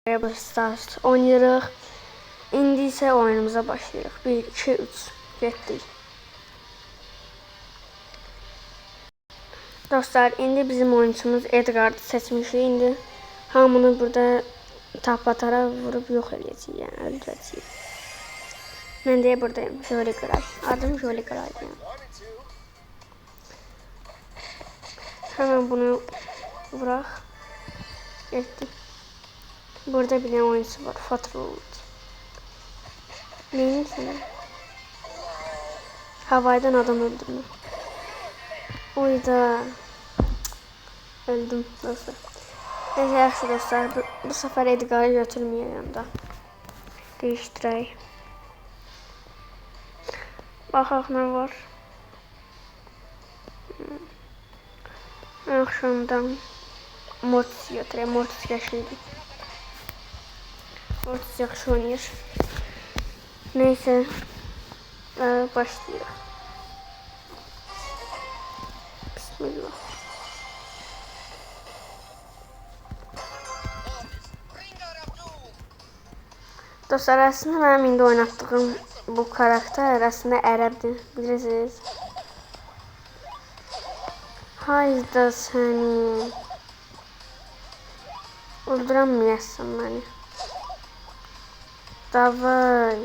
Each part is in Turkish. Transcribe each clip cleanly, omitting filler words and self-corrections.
Brawl Stars oynayırıq. İndi isə oyunumuza başlayırıq. 1, 2, 3 getdik. Dostlar, indi bizim oyuncumuz Edgar'ı seçmişik. İndi hamını burada tapatara vurup yok edəcəyik, yəni öldürəcəyik. Mən də buradayım, Jolly Kral. Adım Jolly Kral yəni. Hemen bunu bırak. Getdim. Burada bir tane oyuncu var, Fatrold. Neyini sana? Havaydan adam öldürme. Oyda. Öldüm dostlar. Neyse yaxşı dostlar, bu sefer Edgar'ı götürmüyor yanında. Değiştirək. Baxaq nə var. Akşamdan Mortis götürək. Mortis yaşaydı. Mortis yaxşı oynayır. Neyse. Başlayırıq. Bismillah. Dostlar, aslında mənim indi oynatdığım bu karakter aslında ərəbdir, bilirsiniz. Hayda səni. Öldürəməyəsən məni. Davay.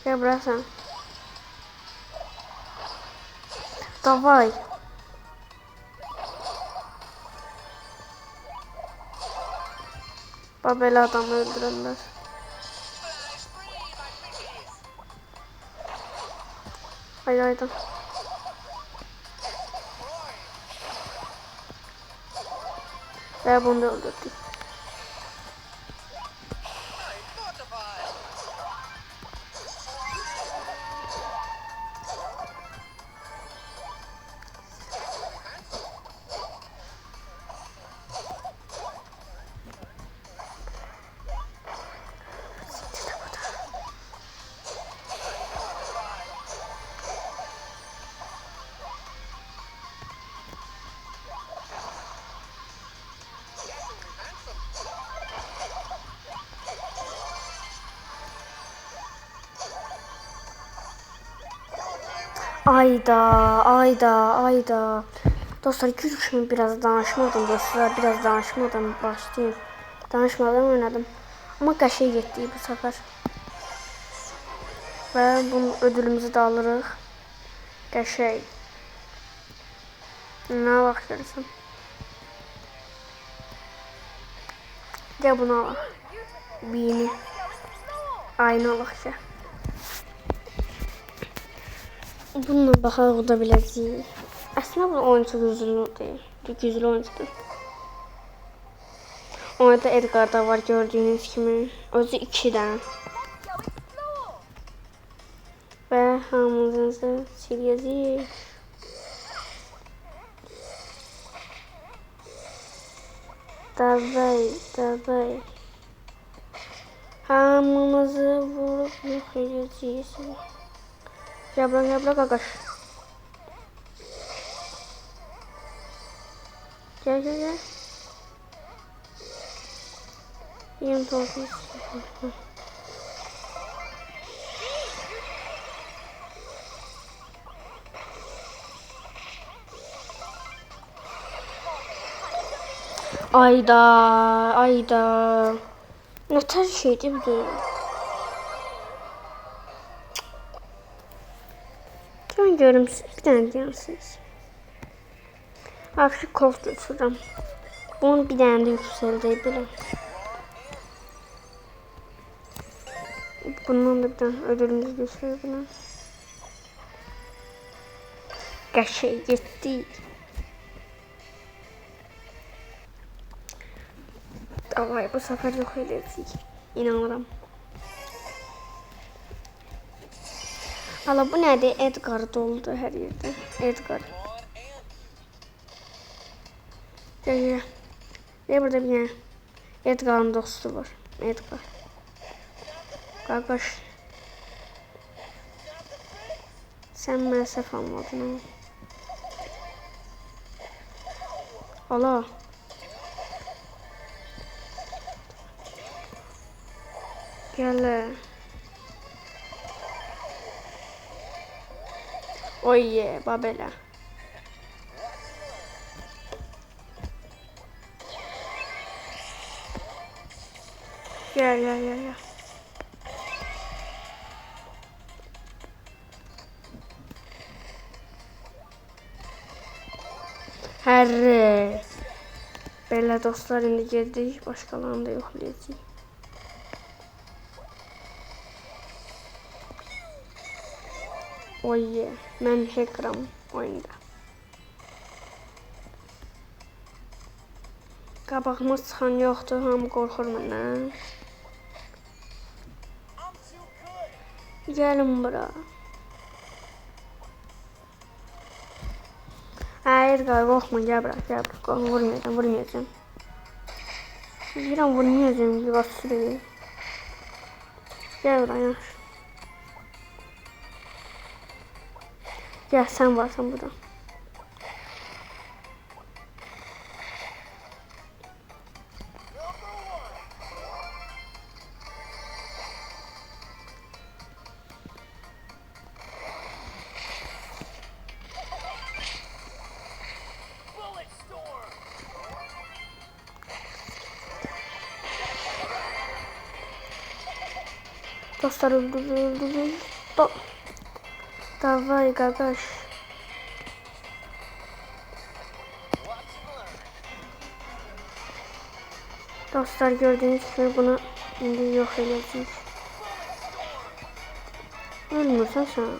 Gel bıraksan. Davay. Babel adamı öldürürler. Hayda. Ve bunu da öldürdük. Ayda. Dostlar, kimi biraz danışmadım dostlar. Biraz danışmadım. Başlayayım. Danışmadan oynadım. Ama qəşəng getdik bu sefer. Ve bunun ödülümüzü de alırıq. Qəşəng. Nə baxırsan? Gel bunu alaq. Bini. Aynı alaq ki. Bununla baxaq o da biləcəyik. Aslında bu oyuncu güclü değil. Güclü oyuncudur. Orada Edgar da var gördüğünüz kimi. Özü 2 dənə. Və hamımızı siləcəyik. Davay. Hamımızı vurup yok edəcəyik. Gel qaqaş. Gel. Yem topu. Ayda. Ne tarz şeydi bu? Ben görüm bir tane diyorsunuz. Akşam kolt götürürüm. Bunu bir tane de yükseldi bile. Bundan da bir tane ödülümüz götürüyor. Qəşəng getdik. Davay, bu sefer yok edəcəyik. İnanıram. Hala bu nədir? Edgar doldu hər yerdə. Edgar. Gel. Ve burada bir tane Edgar'ın dostu var. Edgar. Qaqaş. Sen mənə səhv almadın ama. Ala. Gel. Oye, babela. Gel. Herre. Belə dostlar, indi geldik. Başqalarını da yoxlayacağıq. Oye, mən hackeram oyunda. Qabağıma çıxan yoxdur, hamı qorxur məndən. Gəlin bura. Hayır, qorxma, gəl bura, vurmayacağım. Deyirəm, vurmayacağım, yuvas sürüyü. Gəl bura, yaxşı. Gəl, sən varsan burada. Dostlar öldürür. Davay qardaş. Dostlar, gördüğünüz gibi bunu indi yok edeceğiz. Ölmürsən sən.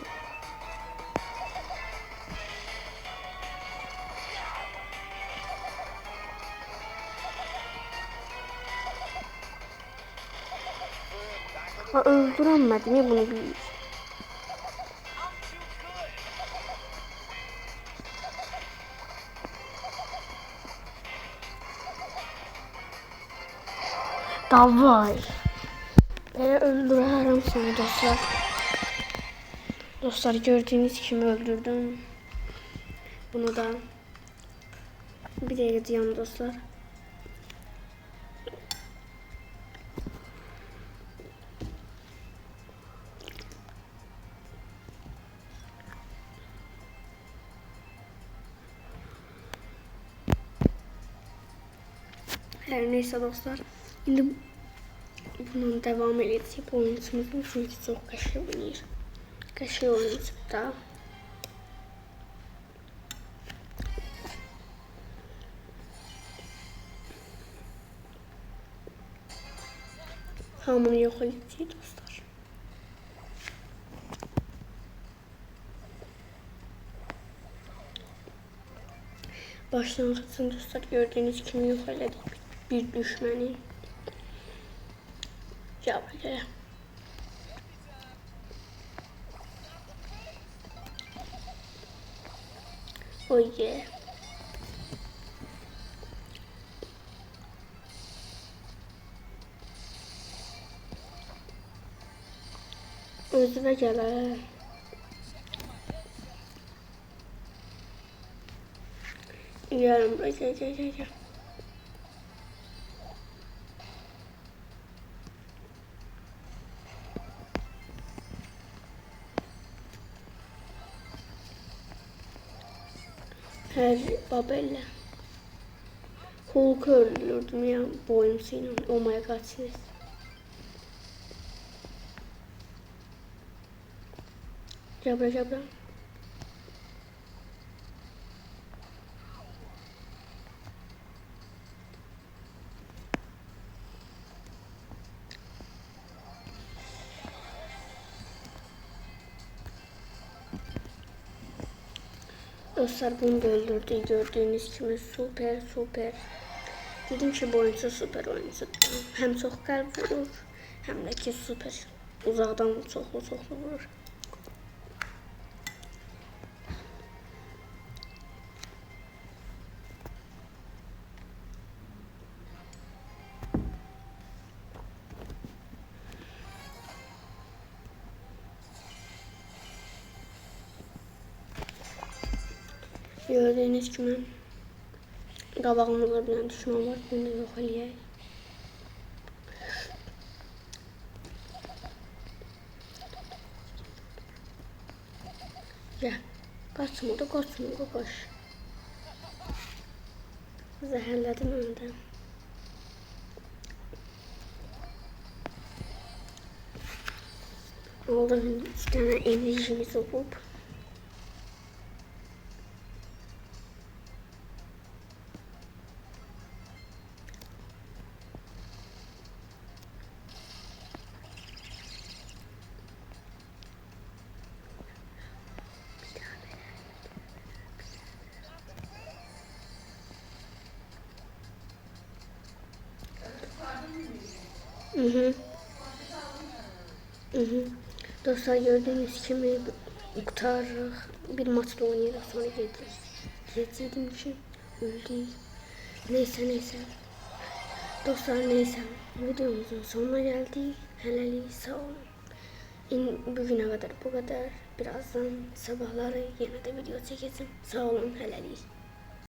Öldürəmədi, niyə bunu bilir? Davay. Belə öldürərəm səni dostlar. Dostlar, gördüğünüz kimi öldürdüm. Bunu da bir dəqiqə dayan dostlar. Her neyse dostlar, indi bundan devam edeceğiz. Bu oyuncumuzun çünkü çok kaşı oynayır. Kaşı oynayacaq da. Hamını yok edeceğiz dostlar. Başlangıçta dostlar, gördüğünüz kimi yok elədik bir düşməni. Gel buraya. Oh yeah. Özüme gel. Gel buraya, gel. Her babelle. Hulk'u öldürdüm ya bu oyuncuyla. Oh my god siz. Cabra. Dostlar, bunu da öldürdü. Gördüğünüz gibi süper. Dedim ki bu oyuncu süper oyuncu. Hem çok kalp vurur hem de ki süper. Uzaktan çoxlu vurur. Gördüğünüz gibi qabağımızda bir düşman var. Bunu da yok eləyək. Gel. Kaçma da kaçma da koş. Zehirledim önden. Aldım 2 tane enerjimi sokup. Hı hı. Hı hı. Dostlar gördüğünüz gibi kurtarırıq. Bir maçda oynayırıq sonra gedirik. Geçiydim ki öldük. Neyse. Dostlar neyse. Videomuzun sonuna geldik. Hələlik sağ olun. Bugüne kadar bu kadar. Birazdan sabahları yine de video çekeceğim. Sağ olun hələlik.